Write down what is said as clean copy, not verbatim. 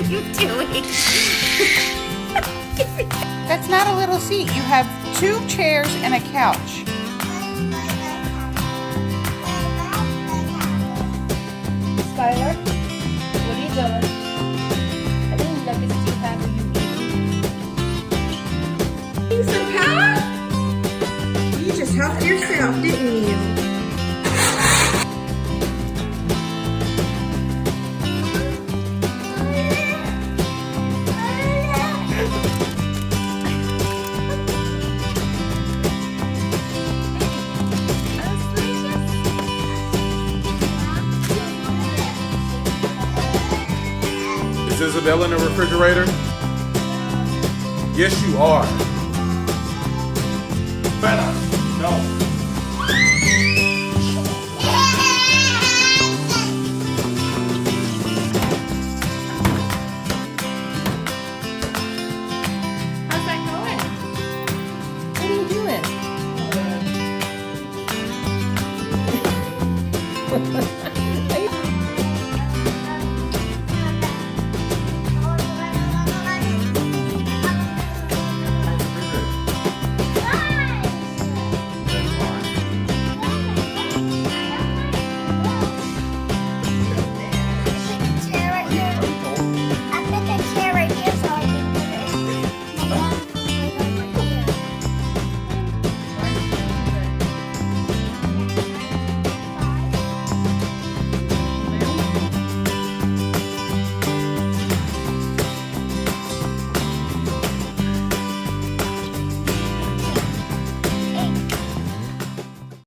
you doing? That's not a little seat. You have 2 chairs and a couch. Skylar, what are you doing? I didn't look at you having you eating. Need some power? You just helped yourself, didn't you? Is Isabella in the refrigerator? Yes, you are. Bella, no.